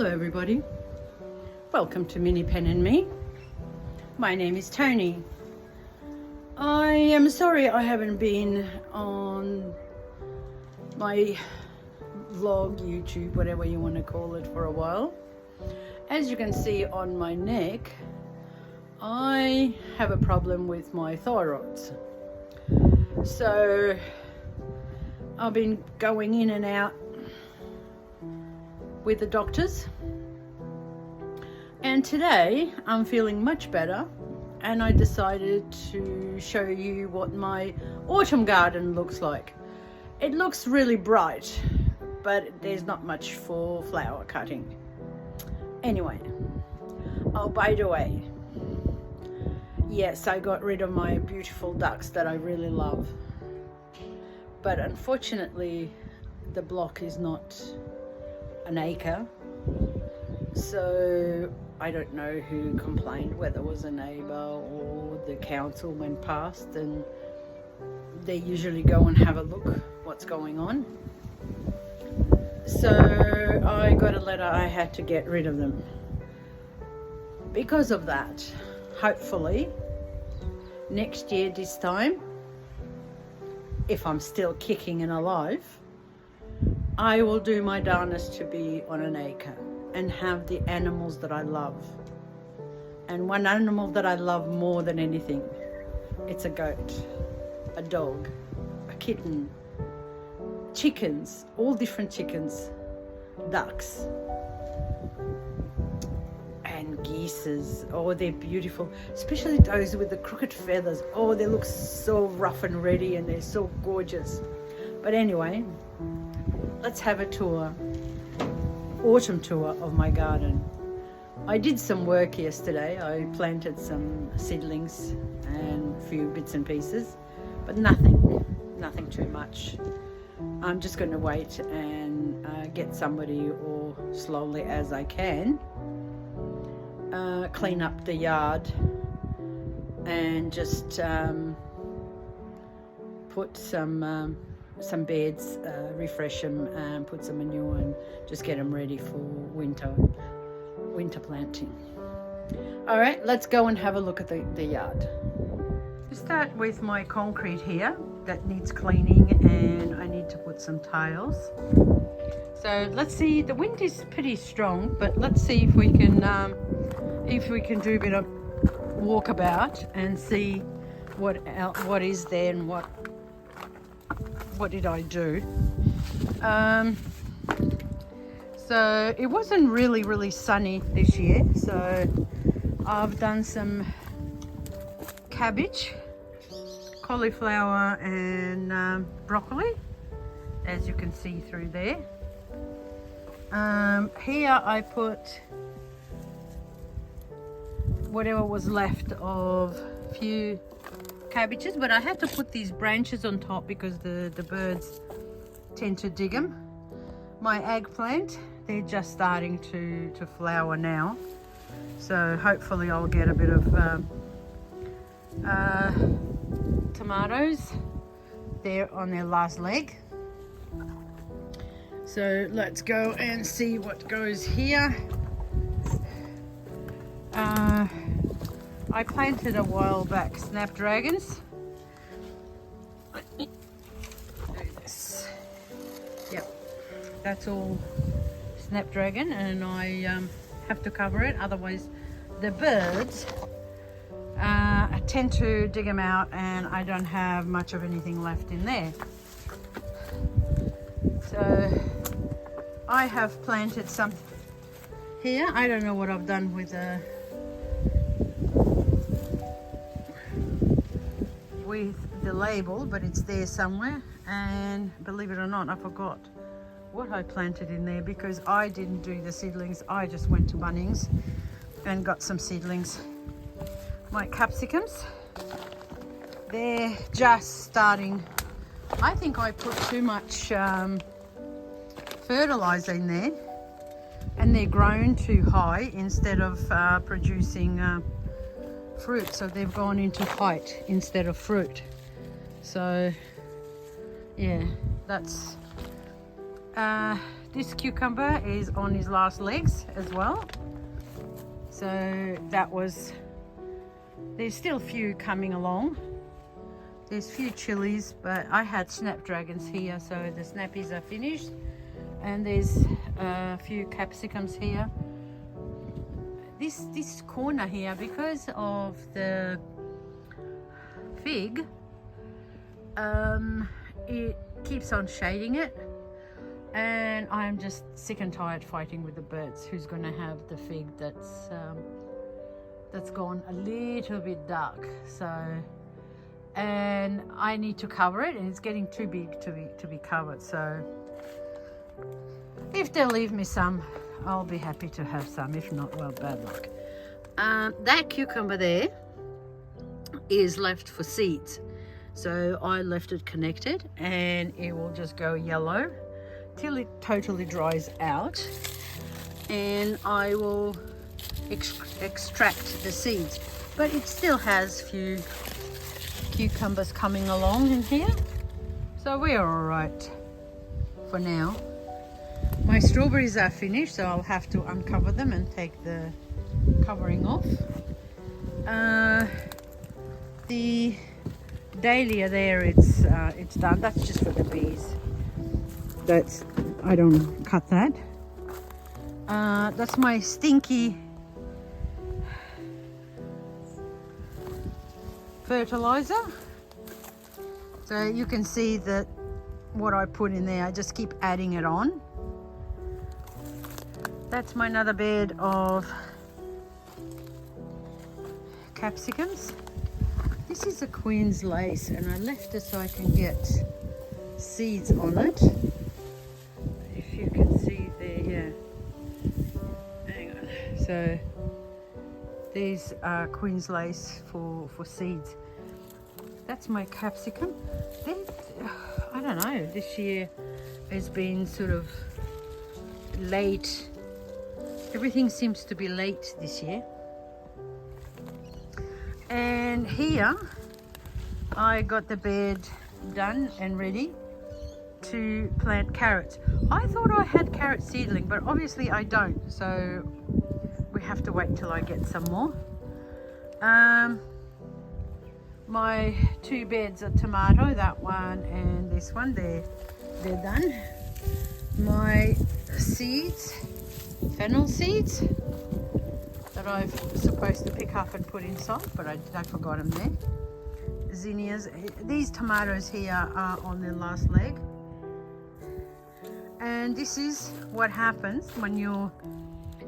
Hello everybody, welcome to Mini Pen and Me. My name is Tony. I am sorry I haven't been on my vlog, YouTube, whatever you want to call it, for a while. As you can see on my neck, I have a problem with my thyroids. So I've been going in and out with the doctors, and today I'm feeling much better, and I decided to show you what my autumn garden looks like. It looks really bright, but there's not much for flower cutting. Anyway, oh, by the way, yes, I got rid of my beautiful ducks that I really love, but unfortunately the block is not an acre, so I don't know who complained, whether it was a neighbour or the council went past, and they usually go and have a look what's going on. So I got a letter, I had to get rid of them. Because of that, hopefully next year this time, if I'm still kicking and alive, I will do my darnest to be on an acre and have the animals that I love. And one animal that I love more than anything, it's a goat, a dog, a kitten, chickens, all different chickens, ducks, and geese. Oh, they're beautiful, especially those with the crooked feathers. Oh, they look so rough and ready, and they're so gorgeous. But anyway, let's have a tour, autumn tour of my garden. I did some work yesterday. I planted some seedlings and a few bits and pieces, but nothing too much. I'm just going to wait and get somebody, or slowly as I can, clean up the yard and just put some beds, refresh them, and put some manure, and just get them ready for winter planting. All right, let's go and have a look at the yard. To start with, my concrete here that needs cleaning, and I need to put some tiles. So let's see, the wind is pretty strong, but let's see if we can do a bit of walkabout and see what is there and what did I do. So it wasn't really sunny this year, so I've done some cabbage, cauliflower, and broccoli, as you can see through there. Here I put whatever was left of a few cabbages, but I had to put these branches on top because the birds tend to dig them. My eggplant, they're just starting to flower now, so hopefully I'll get a bit of tomatoes. They're on their last leg. So let's go and see what goes here. I planted a while back snapdragons. Let me do this. Yep, that's all snapdragon, and I have to cover it, otherwise the birds tend to dig them out, and I don't have much of anything left in there. So I have planted some here. I don't know what I've done with the label, but it's there somewhere, and believe it or not, I forgot what I planted in there because I didn't do the seedlings. I just went to Bunnings and got some seedlings. My capsicums, they're just starting. I think I put too much fertilizer in there, and they're grown too high instead of producing fruit, so they've gone into height instead of fruit. So yeah, that's this cucumber is on his last legs as well. So that was, there's still a few coming along. There's a few chilies, but I had snapdragons here, so the snappies are finished. And there's a few capsicums here. This corner here, because of the fig, it keeps on shading it, and I'm just sick and tired fighting with the birds. Who's going to have the fig that's gone a little bit dark? So, and I need to cover it, and it's getting too big to be covered. So if they'll leave me some, I'll be happy to have some. If not, well, bad luck. That cucumber there is left for seeds, so I left it connected, and it will just go yellow till it totally dries out, and I will extract the seeds. But it still has a few cucumbers coming along in here, so we're all right for now. My strawberries are finished, so I'll have to uncover them and take the covering off. The dahlia there, it's done. That's just for the bees. I don't cut that. That's my stinky fertilizer. So you can see that what I put in there, I just keep adding it on. That's my another bed of capsicums. This is a Queen's lace, and I left it so I can get seeds on it. If you can see there, yeah. Hang on. So these are Queen's lace for seeds. That's my capsicum. I don't know, this year has been sort of late. Everything seems to be late this year. And here I got the bed done and ready to plant carrots. I thought I had carrot seedling, but obviously I don't, so we have to wait till I get some more. My two beds of tomato, that one and this one, they're done. My seeds, fennel seeds, that I'm supposed to pick up and put inside, but I forgot them there. Zinnias. These tomatoes here are on their last leg. And this is what happens when you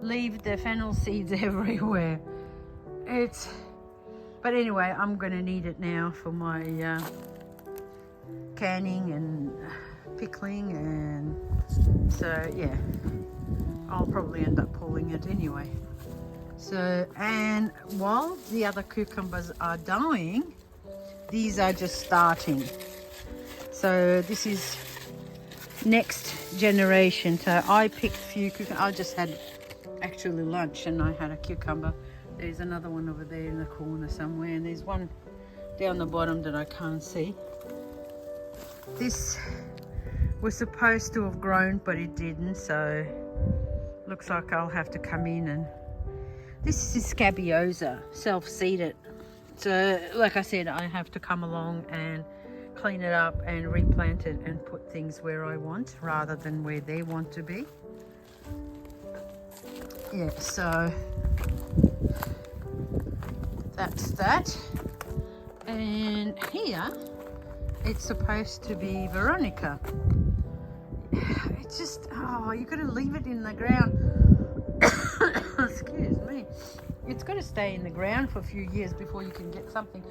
leave the fennel seeds everywhere. But anyway, I'm going to need it now for my canning and pickling, and so yeah, I'll probably end up pulling it anyway. So, and while the other cucumbers are dying, these are just starting. So this is next generation. So I picked a few cucumbers. I just had actually lunch and I had a cucumber. There's another one over there in the corner somewhere, and there's one down the bottom that I can't see. This was supposed to have grown, but it didn't, so looks like I'll have to come in. And this is scabiosa, self-seeded. So like I said, I have to come along and clean it up and replant it and put things where I want rather than where they want to be. Yeah, so that's that. And here it's supposed to be Veronica. It's just, oh, you gotta leave it in the ground. Excuse me. It's got to stay in the ground for a few years before you can get something.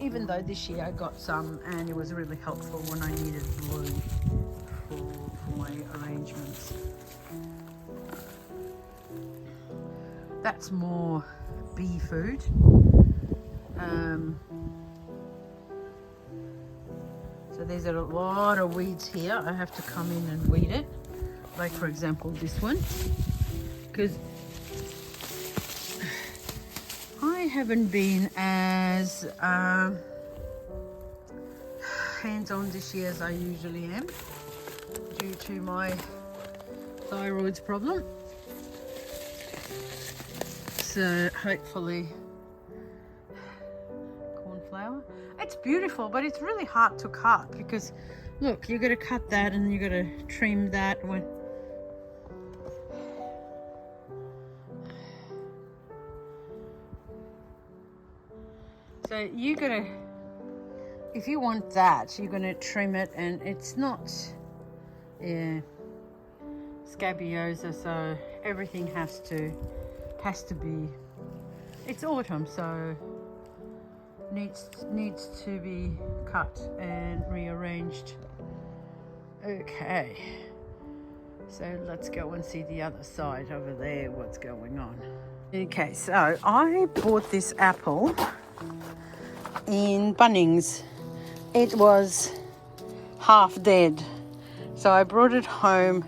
Even though this year I got some, and it was really helpful when I needed glue for my arrangements. That's more bee food. So there's a lot of weeds here. I have to come in and weed it. Like for example this one, because I haven't been as hands-on this year as I usually am, due to my thyroid's problem. So hopefully cornflower. It's beautiful, but it's really hard to cut because look, you got to cut that and you got to trim that one. So you got to, if you want that, you're going to trim it, and it's not, yeah, scabiosa, so everything has to be, it's autumn, so needs to be cut and rearranged. Okay, so let's go and see the other side over there, what's going on. Okay, so I bought this apple in Bunnings. It was half dead, so I brought it home,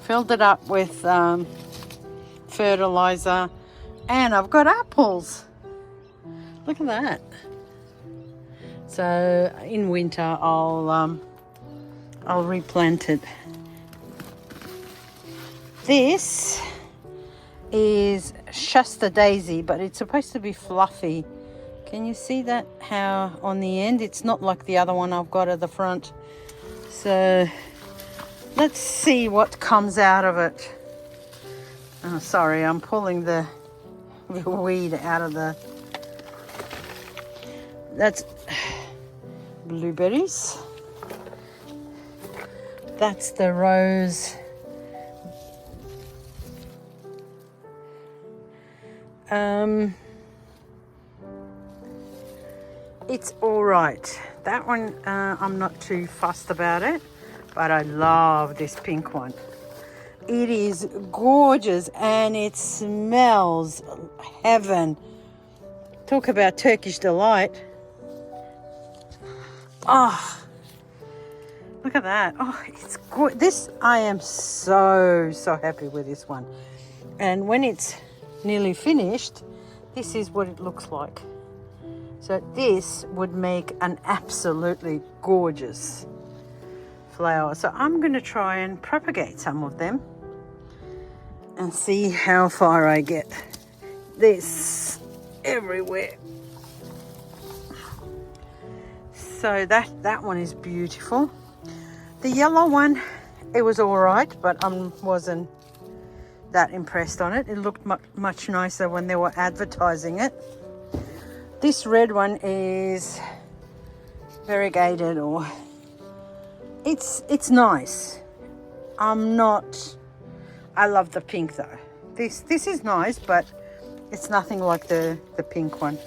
filled it up with fertilizer, and I've got apples. Look at that. So in winter I'll replant it. This is Shasta Daisy, but it's supposed to be fluffy. Can you see that, how on the end it's not like the other one I've got at the front? So let's see what comes out of it. Oh, sorry, I'm pulling the weed out of the, that's blueberries. That's the rose. It's all right. That one, I'm not too fussed about it, but I love this pink one. It is gorgeous and it smells heaven. Talk about Turkish delight. Oh, look at that. Oh, it's good. This, I am so happy with this one. And when it's nearly finished, this is what it looks like. So this would make an absolutely gorgeous flower. So I'm going to try and propagate some of them and see how far I get. This everywhere. So that one is beautiful. The yellow one, it was all right, but I wasn't that impressed on it. It looked much nicer when they were advertising it. This red one is variegated, or it's nice. I love the pink though. This is nice, but it's nothing like the pink one.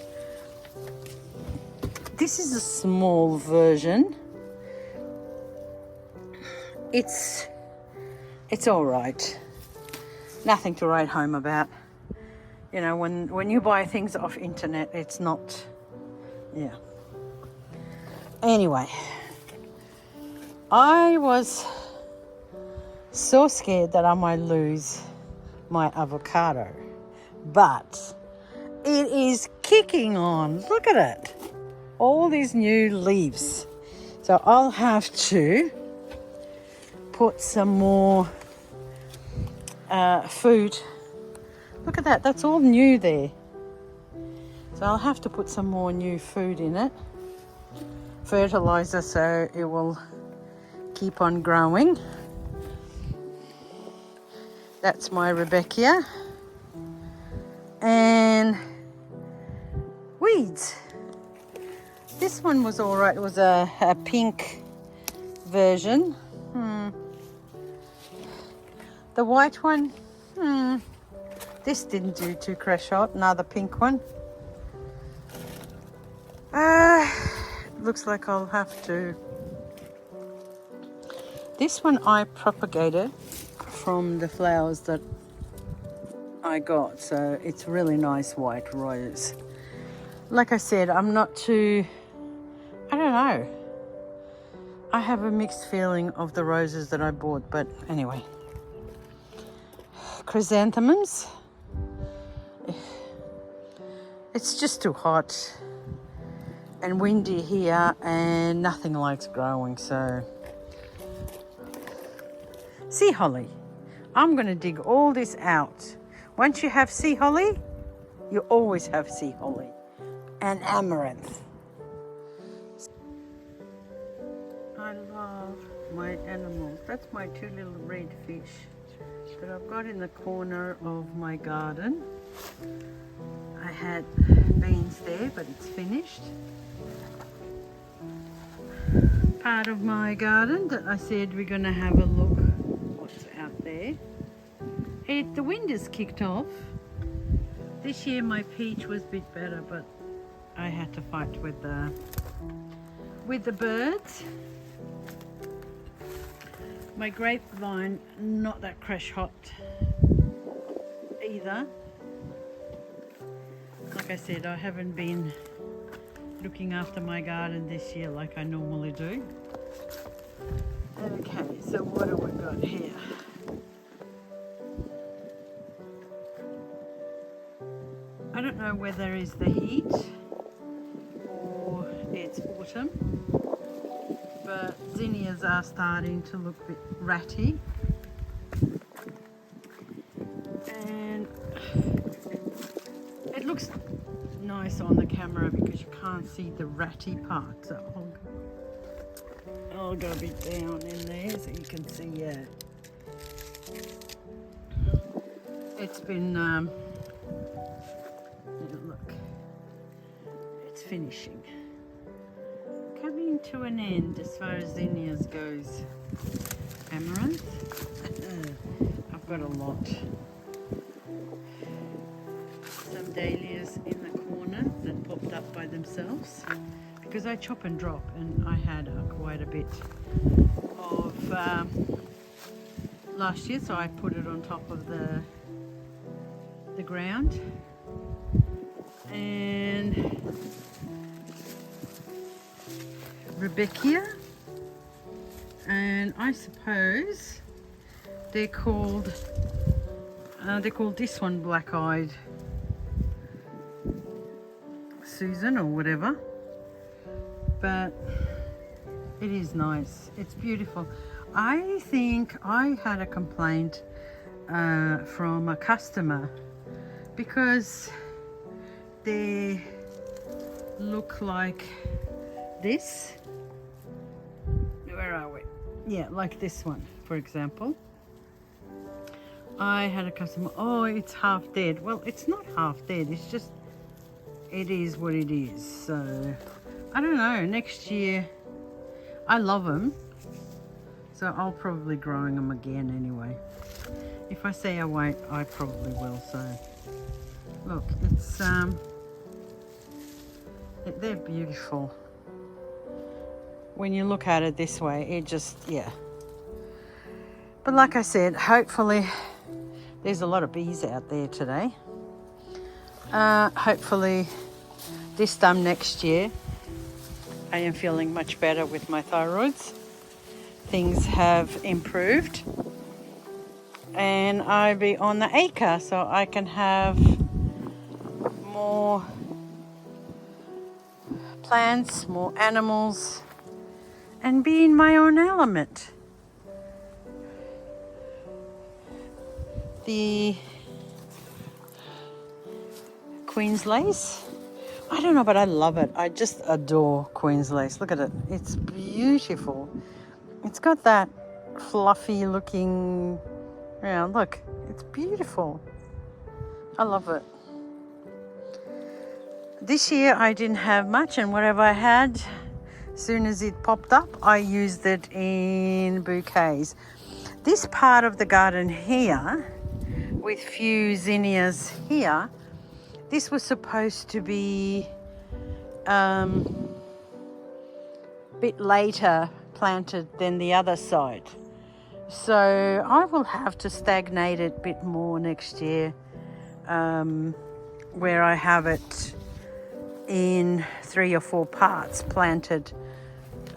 This is a small version. It's all right. Nothing to write home about. You know, when you buy things off internet, it's not, yeah. Anyway, I was so scared that I might lose my avocado, but it is kicking on. Look at it. All these new leaves. So I'll have to put some more food. Look at that, that's all new there. So I'll have to put some more new food in it. Fertilizer, so it will keep on growing. That's my Rebecca. And weeds. This one was all right. It was a pink version. The white one, this didn't do too crash hot. Another pink one. Looks like I'll have to. This one I propagated from the flowers that I got, so it's really nice white rose. Like I said, I'm not too, I don't know. I have a mixed feeling of the roses that I bought, but anyway. Chrysanthemums. It's just too hot and windy here, and nothing likes growing, so. Sea holly. I'm going to dig all this out. Once you have sea holly, you always have sea holly and amaranth. I love my animals. That's my two little red fish that I've got in the corner of my garden. I had beans there, but it's finished. Part of my garden that I said we're going to have a look what's out there. The wind has kicked off. This year my peach was a bit better, but I had to fight with the birds. My grapevine, not that crash hot either. Like I said, I haven't been looking after my garden this year like I normally do. Okay, so what have we got here? I don't know whether it's the heat or it's autumn, but zinnias are starting to look a bit ratty. And it looks nice on the camera because you can't see the ratty part. So I'll go a bit down in there so you can see, yeah. It's been, look, it's finishing. Coming to an end as far as zinnias goes. Amaranth, I've got a lot. Some dahlias in the corner that popped up by themselves because I chop and drop, and I had quite a bit of last year, so I put it on top of the ground. And Rebecca, and I suppose they're called this one black-eyed Susan or whatever, but it is nice. It's beautiful. I think I had a complaint from a customer because they look like this. Where are we? Yeah, like this one, for example. I had a customer, oh, it's half dead. Well, it's not half dead. It's just, it is what it is. So, I don't know. Next year, I love them. So I'll probably growing them again anyway. If I say I won't, I probably will. So, look, it's, they're beautiful. When you look at it this way, it just, yeah. But like I said, hopefully, there's a lot of bees out there today. Hopefully, this time next year, I am feeling much better with my thyroids. Things have improved. And I'll be on the acre, so I can have more plants, more animals, and be in my own element. The Queen's lace, I don't know, but I love it. I just adore Queen's lace. Look at it. It's beautiful. It's got that fluffy looking, yeah, look, it's beautiful. I love it. This year I didn't have much, and whatever I had, as soon as it popped up, I used it in bouquets. This part of the garden here, with few zinnias here, this was supposed to be a bit later planted than the other side. So I will have to stagnate it a bit more next year, where I have it in 3 or 4 parts planted.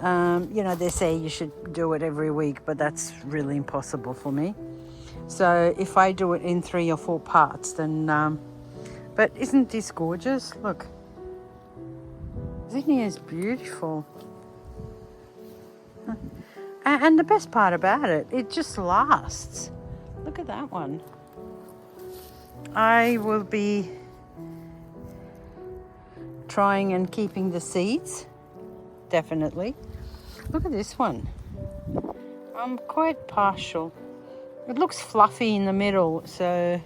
You know, they say you should do it every week, but that's really impossible for me. So if I do it in 3 or 4 parts, then, but isn't this gorgeous? Look, zinnia is beautiful. And the best part about it, it just lasts. Look at that one. I will be trying and keeping the seeds, definitely. Look at this one. I'm quite partial. It looks fluffy in the middle, so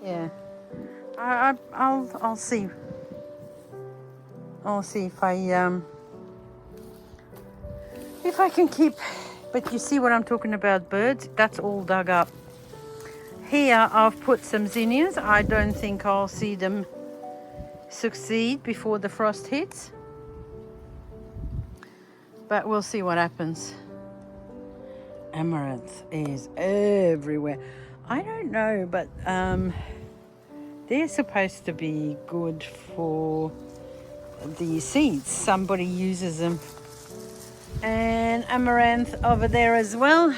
yeah. I'll see. I'll see if I can keep. But you see what I'm talking about, birds? That's all dug up. Here I've put some zinnias. I don't think I'll see them succeed before the frost hits. But we'll see what happens. Amaranth is everywhere. I don't know, but they're supposed to be good for the seeds. Somebody uses them. And amaranth over there as well.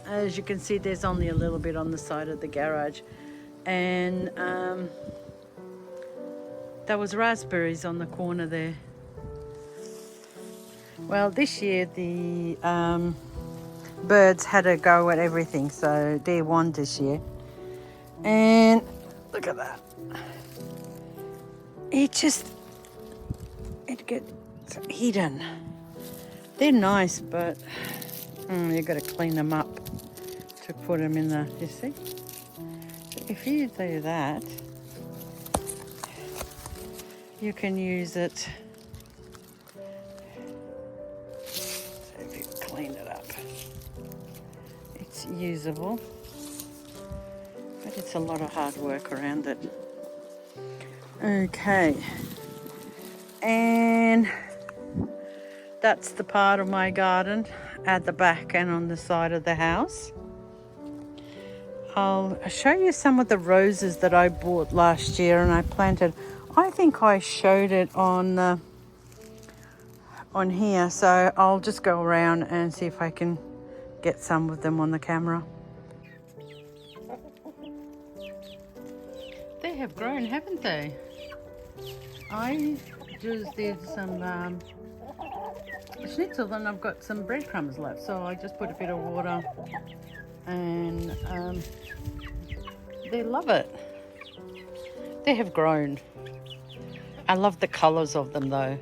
As you can see, there's only a little bit on the side of the garage. And there was raspberries on the corner there. Well, this year the birds had a go at everything, so they won this year. And look at that. It gets hidden. They're nice, but you've got to clean them up to put them in the, you see? So if you do that, you can use it. So if you clean it up, it's usable, but it's a lot of hard work around it. Okay, and that's the part of my garden at the back and on the side of the house. I'll show you some of the roses that I bought last year and I planted. I think I showed it on here, so I'll just go around and see if I can get some of them on the camera. They have grown, haven't they? I just did some schnitzel and I've got some breadcrumbs left, so I just put a bit of water and they love it. They have grown. I love the colours of them though.